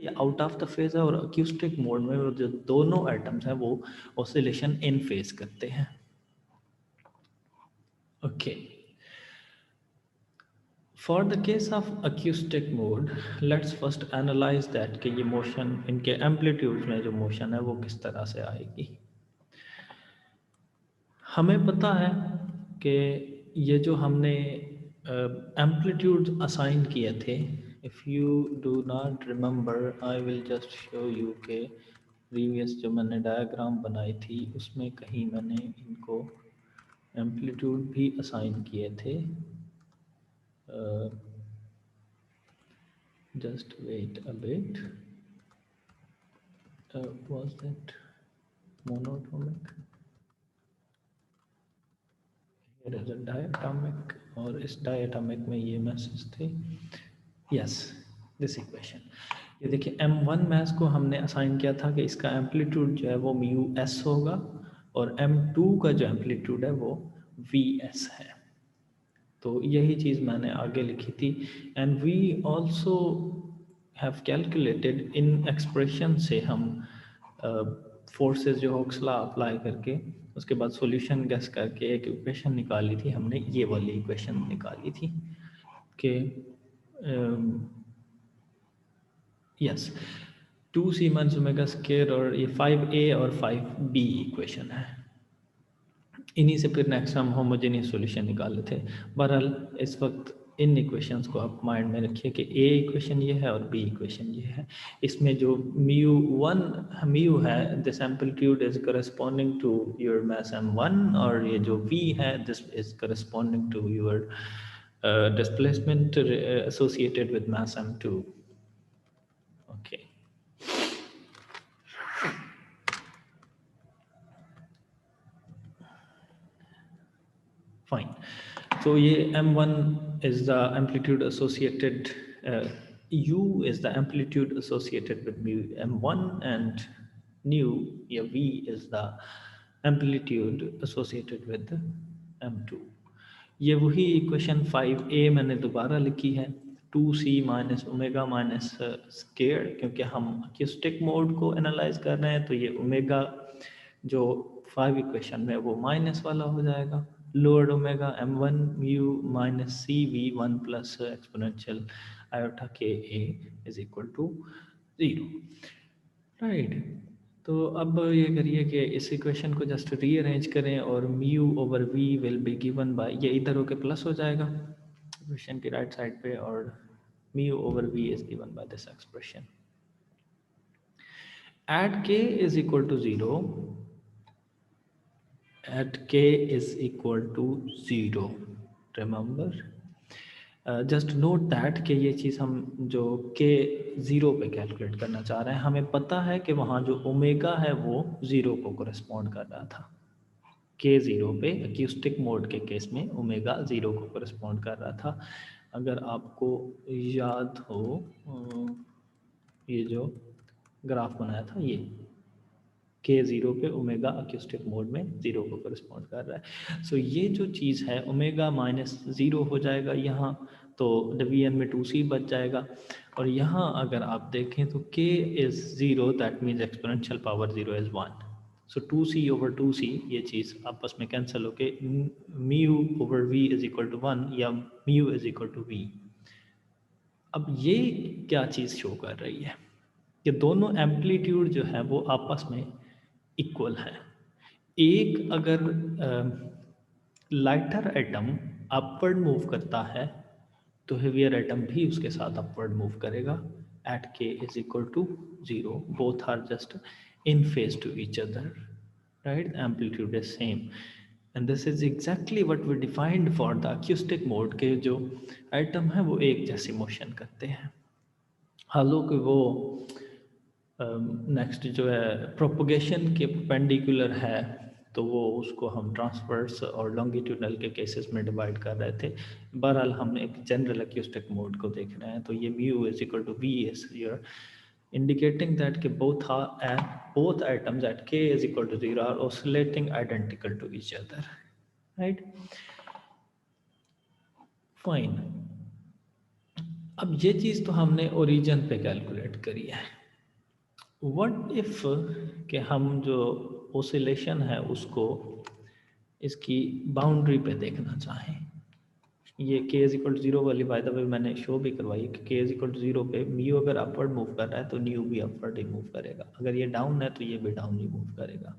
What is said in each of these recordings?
या out of the phase है, और अक्यूस्टिक मोड में वो जो दोनों एटम्स हैं वो ऑसिलेशन इन फेज करते हैं। Okay, for the case of acoustic mode let's first analyse that कि ये मोशन इनके एम्पलीट्यूड में जो मोशन है वो किस तरह से आएगी। हमें पता है कि ये जो हमने एम्पलीट्यूड असाइन किए थे, if you do not remember I will just show you के प्रीवियस जो मैंने डायग्राम बनाई थी उसमें कहीं मैंने इनको एम्पलीट्यूड भी असाइन किए थे। Just wait a bit, was that monatomic? Here is a diatomic, और इस diatomic में ये मैसेज थे। यस, दिस इक्वेशन, ये देखिए m1 मैस को हमने असाइन किया था कि इसका एम्पलीट्यूड जो है वो म्यू एस होगा, और m2 का जो एम्पलीट्यूड है वो वी एस है। तो यही चीज़ मैंने आगे लिखी थी। And we also have calculated in expression से हम फोर्सेस जो हुक्स लॉ अप्लाई करके उसके बाद सॉल्यूशन गेस करके एक इक्वेशन निकाली थी हमने, ये वाली इक्वेशन निकाली थी कि yes 2c minus omega square, और ये 5a और 5b इक्वेशन है। इन्हीं से फिर नेक्स्ट हम होमोजेनियस सॉल्यूशन निकाले थे। बहरहाल इस वक्त इन इक्वेशंस को आप माइंड में रखिए कि ए इक्वेशन ये है और बी इक्वेशन ये है। इसमें जो म्यू है, this amplitude is corresponding to your mass m1, और ये जो v है this is corresponding to your displacement associated with mass m2। Okay, fine. So ये m1 is the amplitude associated, u is the amplitude associated with mu m1, and nu या v is the amplitude associated with m2। ये वही equation 5a मैंने दोबारा लिखी है, 2c minus omega minus square, क्योंकि हम अक्यूस्टिक मोड को एनालाइज कर रहे हैं तो ये ओमेगा जो 5 इक्वेशन में वो माइनस वाला हो जाएगा। Lower omega m1 mu minus c v 1 plus exponential iota k a is equal to 0, right. तो अब ये करिए कि इस इक्वेशन को जस्ट रीअरेंज करें, और mu over v will be given by, ये इधर होके प्लस हो जाएगा इक्वेशन की राइट साइड पे, और mu over v is given by this expression. At k is equal to 0, at k is equal to 0, remember, just note that कि ये चीज़ हम जो k 0 पे कैलकुलेट करना चाह रहे हैं, हमें पता है कि वहाँ जो ओमेगा है वो 0 को करस्पॉन्ड कर रहा था। k 0 पे एक्यूस्टिक मोड के केस में ओमेगा 0 को करस्पॉन्ड कर रहा था। अगर आपको याद हो, ये जो ग्राफ बनाया था ये के 0 पे ओमेगा अक्यूस्टिक मोड में 0 को करस्पॉन्ड कर रहा है। सो ये जो चीज़ है ओमेगा माइनस 0 हो जाएगा यहाँ, तो डिवीजन में 2c बच जाएगा। और यहाँ अगर आप देखें तो k is 0, that means exponential power 0 is 1। So 2c over 2c ये चीज़ आपस में कैंसिल होके mu over v is equal to 1 या mu is equal to v। अब ये क्या चीज़ शो कर रही है कि दोनों एम्पलीट्यूड जो है वो आपस में इक्वल है। एक अगर लाइटर एटम अपवर्ड मूव करता है तो हेवियर एटम भी उसके साथ अपवर्ड मूव करेगा at k is equal to 0, both are just in phase to each other, right, amplitude is same. And this is exactly what we defined for the acoustic mode के जो atom है वो एक जैसी motion करते हैं। हालांकि वो नेक्स्ट जो है प्रोपोगेशन के परपेंडिकुलर है, तो वो उसको हम ट्रांसवर्स और लॉन्गिट्यूडनल के केसेस में डिवाइड कर रहे थे। बहरहाल हम एक जनरल अक्यूस्टिक मोड को देख रहे हैं, तो ये mu is equal to v is here indicating that कि both atoms at k is equal to 0 are oscillating identical to each other, right? Fine. अब ये चीज़ तो हमने ओरिजिन पे कैलकुलेट करी है। व्हाट इफ़ कि हम जो ओसिलेशन है उसको इसकी बाउंड्री पे देखना चाहें। ये k is equal to zero वाली बाय द वे मैंने शो भी करवाई कि k is equal to zero पे म्यू अगर अपवर्ड मूव कर रहा है तो न्यू भी अपवर्ड ही मूव करेगा, अगर ये डाउन है तो ये भी डाउन ही मूव करेगा।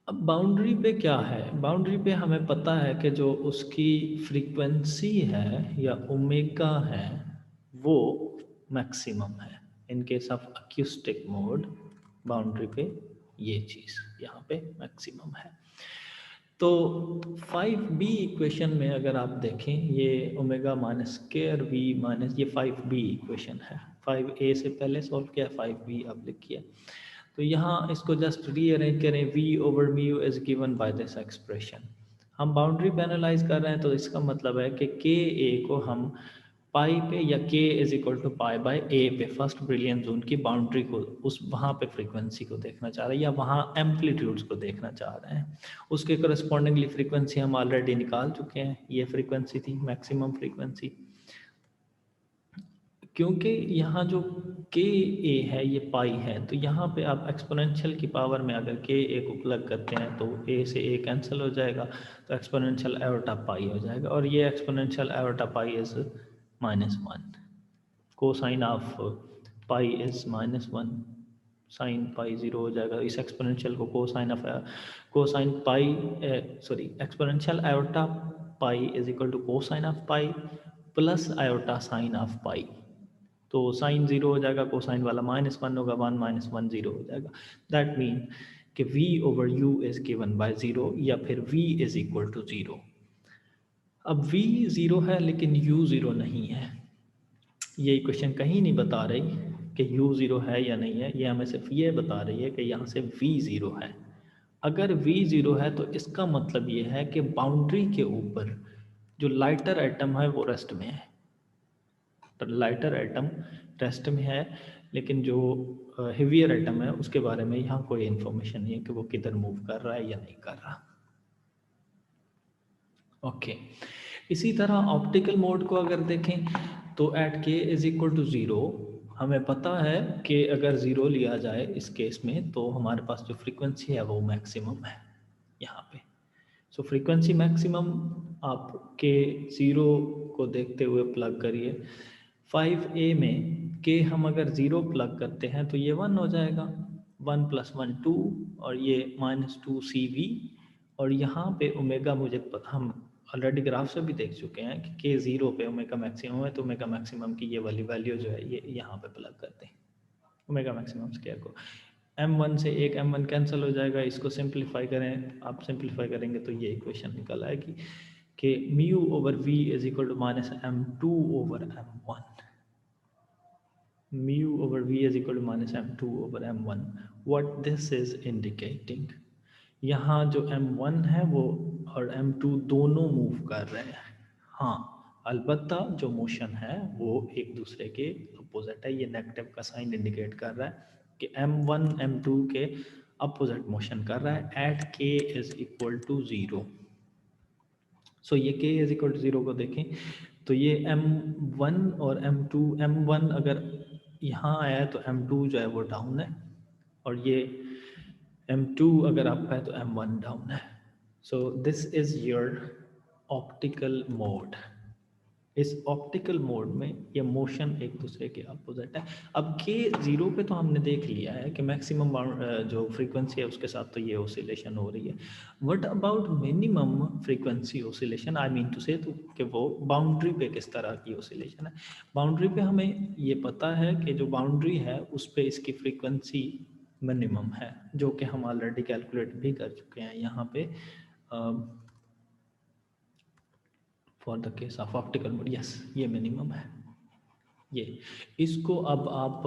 अब बाउंड्री पे क्या है, बाउंड्री पे हमें पता है कि जो उसकी फ्रीक्वेंसी है या ओमेगा है वो मैक्सिमम है in case of acoustic mode. Boundary पे ये चीज़ यहाँ पे मैक्सिमम है। तो 5b इक्वेशन में अगर आप देखें ये omega minus square v minus ये 5b इक्वेशन है। 5a से पहले सॉल्व किया, 5b अब लिखिए। तो यहाँ इसको जस्ट रीअरेंज करें, v over mu is given by this expression. हम बाउंड्री पे एनालाइज कर रहे हैं तो इसका मतलब है कि के ए को हम पाई पे या k is equal to pi by a पे फर्स्ट ब्रिलियन जोन की बाउंड्री को उस वहाँ पे फ्रीक्वेंसी को देखना चाह रहे हैं या वहाँ एम्पलीट्यूड्स को देखना चाह रहे हैं। उसके करस्पॉन्डिंगली फ्रीक्वेंसी हम ऑलरेडी निकाल चुके हैं, ये फ्रीक्वेंसी थी मैक्सिमम फ्रीक्वेंसी। क्योंकि यहाँ जो के ए है ये पाई है तो यहाँ पे आप एक्सपोनेंशियल की पावर में अगर के ए को प्लग करते हैं तो ए से ए कैंसिल हो जाएगा, तो एक्सपोनेंशियल आयोटा पाई हो जाएगा और ये exponential iota pi is -1। Cosine of pi is -1, sine pi 0 हो जाएगा। इस एक्सपोनेंशियल को cosine pi sorry exponential iota pi is equal to cosine of pi plus iota sine of pi. तो साइन 0 हो जाएगा, कोसाइन वाला -1 होगा, 1 -1 0 हो जाएगा। दैट मीन कि v over u is given bye 0 या फिर v इज इक्वल टू 0। अब v 0 है लेकिन u 0 नहीं है। ये इक्वेशन कहीं नहीं बता रही कि u 0 है या नहीं है, ये हमें सिर्फ ये बता रही है कि यहाँ से v 0 है। अगर v 0 है तो इसका मतलब ये है कि बाउंड्री के ऊपर जो लाइटर एटम है वो रेस्ट में है, लाइटर एटम रेस्ट में है, लेकिन जो हेवियर एटम है उसके बारे में यहाँ कोई इन्फॉर्मेशन नहीं है कि वो किधर मूव कर रहा है या नहीं कर रहा। ओके इसी तरह ऑप्टिकल मोड को अगर देखें तो eight k is equal to 0 हमें पता है कि अगर 0 लिया जाए इस केस में तो हमारे पास जो फ्रीक्वेंसी है वो मैक्सिमम है यहाँ पे। सो फ्रीक्वेंसी मैक्सिमम आप के 0 को देखते हुए प्लग करिए। 5a में के हम अगर 0 प्लग करते हैं तो ये 1 हो जाएगा, 1 + 1 2 और ये -2cv और यहाँ पे ओमेगा हम ऑलरेडी ग्राफ से भी देख चुके हैं कि के 0 पे ओमेगा मैक्सिमम है तो ओमेगा मैक्सिमम की ये वाली वैल्यू जो है ये यहाँ पे प्लग करते हैं ओमेगा मैक्सिमम स्क्वायर को। m1 से एक m1 कैंसिल हो जाएगा, इसको सिंप्लीफाई करें, आप सिंप्लीफाई करेंगे तो ये इक्वेशन निकल आएगी कि mu over v is equal to -m2 over m1। mu over v is equal to -m2 over m1। what this is indicating, यहाँ जो m1 है वो और m2 दोनों मूव कर रहे हैं। हाँ अलबत्ता जो मोशन है वो एक दूसरे के अपोजिट है, ये नेगेटिव का साइन इंडिकेट कर रहा है कि m1 m2 के अपोजिट मोशन कर रहा है at k is equal to 0। So ये k इज इक्वल टू 0 को देखें तो ये m1 और m2, m1 अगर यहाँ आया है तो m2 जो है वो डाउन है और ये m2 अगर आपका है तो m1 डाउन है। So this is your optical mode. इस ऑप्टिकल मोड में ये मोशन एक दूसरे के अपोजिट है। अब के 0 पे तो हमने देख लिया है कि मैक्सिमम जो फ्रीक्वेंसी है उसके साथ तो ये ओसिलेशन हो रही है। What about minimum frequency oscillation, I mean to say तो कि वो बाउंड्री पे किस तरह की ओसिलेशन है। बाउंड्री पे हमें ये पता है कि जो बाउंड्री है उस पर इसकी फ्रीक्वेंसी मिनिमम है, जो कि हम ऑलरेडी कैलकुलेट भी कर चुके हैं यहाँ पे for the case of optical mode. Yes ये मिनिमम है। ये इसको अब आप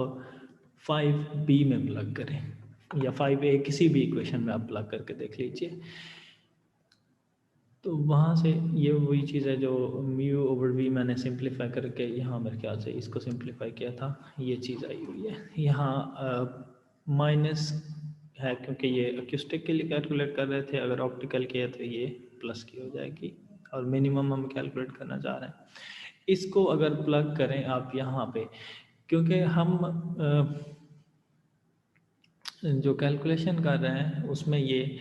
5b में प्लग करें या 5a किसी भी इक्वेशन में आप प्लग करके देख लीजिए तो वहाँ से ये वही चीज़ है जो म्यू ओवर वी मैंने सिंप्लीफाई करके यहाँ मेरे ख्याल से इसको सिंप्लीफाई किया था, ये चीज़ आई हुई है यहाँ माइनस है क्योंकि ये अक्यूस्टिक के लिए कैलकुलेट कर रहे थे, अगर ऑप्टिकल किया तो ये प्लस की हो जाएगी और मिनिमम हम कैलकुलेट करना चाह रहे हैं। इसको अगर प्लग करें आप यहाँ पे, क्योंकि हम जो कैलकुलेशन कर रहे हैं उसमें ये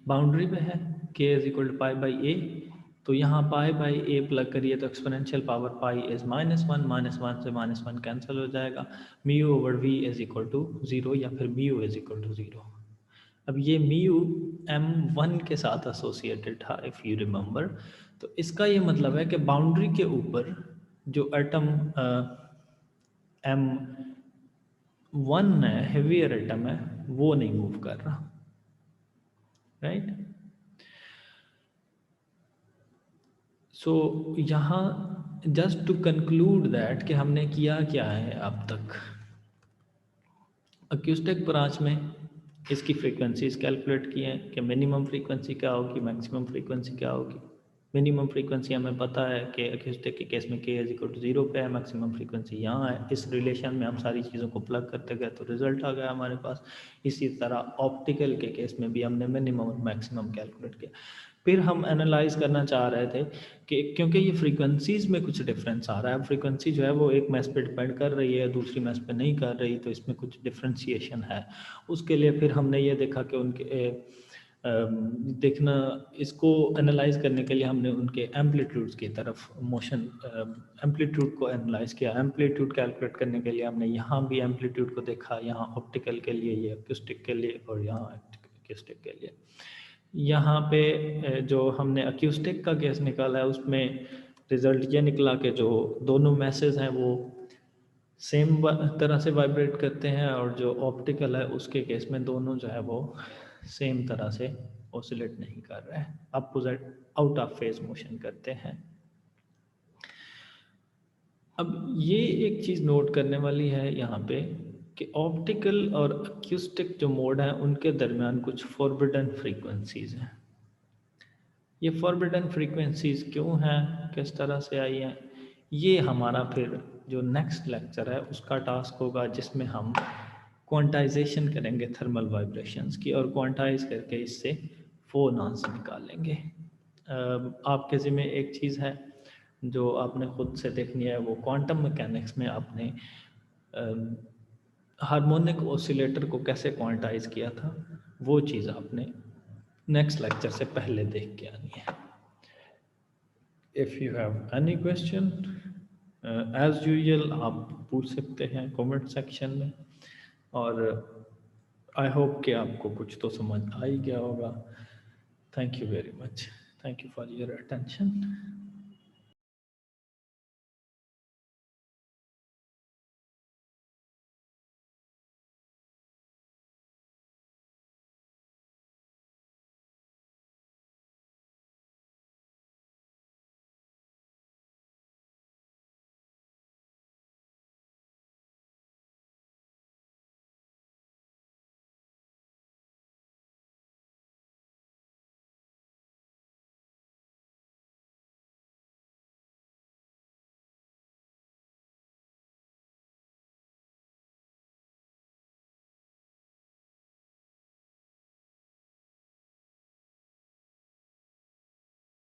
बाउंड्री पे है k is equal to pi by a, तो यहाँ पाई बाई ए प्लग करिए तो एक्सपोनेंशियल पावर पाई इज -1 से -1 कैंसिल हो जाएगा, mu over v is equal to 0 या फिर म्यू इज इक्वल टू 0। अब ये म्यू m1 के साथ एसोसिएटेड था इफ़ यू रिमेंबर, तो इसका ये मतलब है कि बाउंड्री के ऊपर जो एटम m1 है, हेवियर एटम है, वो नहीं मूव कर रहा, राइट। सो यहाँ जस्ट टू कंक्लूड दैट कि हमने किया क्या है अब तक। अक्यूस्टिक ब्रांच में इसकी फ्रीक्वेंसीज कैलकुलेट की हैं कि मिनिमम फ्रीक्वेंसी क्या होगी, मैक्सिमम फ्रीक्वेंसी क्या होगी। मिनिमम फ्रीक्वेंसी हमें पता है कि अक्यूस्टिक के केस में k इज इक्वल टू 0 पे है, मैक्सिमम फ्रीक्वेंसी यहाँ है। इस रिलेशन में हम सारी चीज़ों को प्लग करते गए तो रिजल्ट आ गया हमारे पास। इसी तरह ऑप्टिकल के केस में भी हमने मिनिमम और मैक्सिमम कैलकुलेट किया। फिर हम एनालाइज करना चाह रहे थे कि क्योंकि ये फ्रीक्वेंसीज़ में कुछ डिफरेंस आ रहा है, फ्रीक्वेंसी जो है वो एक मैस पे डिपेंड कर रही है, दूसरी मैस पे नहीं कर रही, तो इसमें कुछ डिफ्रेंशिएशन है। उसके लिए फिर हमने ये देखा कि उनके देखना, इसको एनालाइज करने के लिए हमने उनके एम्पलीट्यूड्स की तरफ मोशन एम्पलीट्यूड को एनालाइज किया। एम्पलीट्यूड कैलकुलेट करने के लिए हमने यहाँ भी एम्पलीट्यूड को देखा, यहाँ ऑप्टिकल के लिए, ये अक्यूस्टिक के लिए और यहाँ अक्यूस्टिक के लिए। यहाँ पे जो हमने अक्यूस्टिक का केस निकाला है उसमें रिज़ल्ट ये निकला कि जो दोनों मैसेज हैं वो सेम तरह से वाइब्रेट करते हैं, और जो ऑप्टिकल है उसके केस में दोनों जो है वो सेम तरह से ऑसिलेट नहीं कर रहे हैं, opposite out of phase motion करते हैं। अब ये एक चीज़ नोट करने वाली है यहाँ पे कि ऑप्टिकल और अक्यूस्टिक जो मोड हैं उनके दरमियान कुछ फॉरबिडन फ्रीक्वेंसीज़ हैं। ये फॉरबिडन फ्रीक्वेंसीज़ क्यों हैं, किस तरह से आई हैं, ये हमारा फिर जो नेक्स्ट लेक्चर है उसका टास्क होगा, जिसमें हम क्वांटाइजेशन करेंगे थर्मल वाइब्रेशंस की और क्वांटाइज करके इससे फोनॉन्स निकालेंगे। आपके ज़िम्मे एक चीज़ है जो आपने ख़ुद से देखनी है, वो क्वांटम मैकेनिक्स में आपने हार्मोनिक ऑसिलेटर को कैसे क्वांटाइज किया था, वो चीज़ आपने नेक्स्ट लेक्चर से पहले देख के आनी है। If you have any question as usual आप पूछ सकते हैं कमेंट सेक्शन में, और आई होप कि आपको कुछ तो समझ आ ही गया होगा। Thank you very much, thank you for your attention.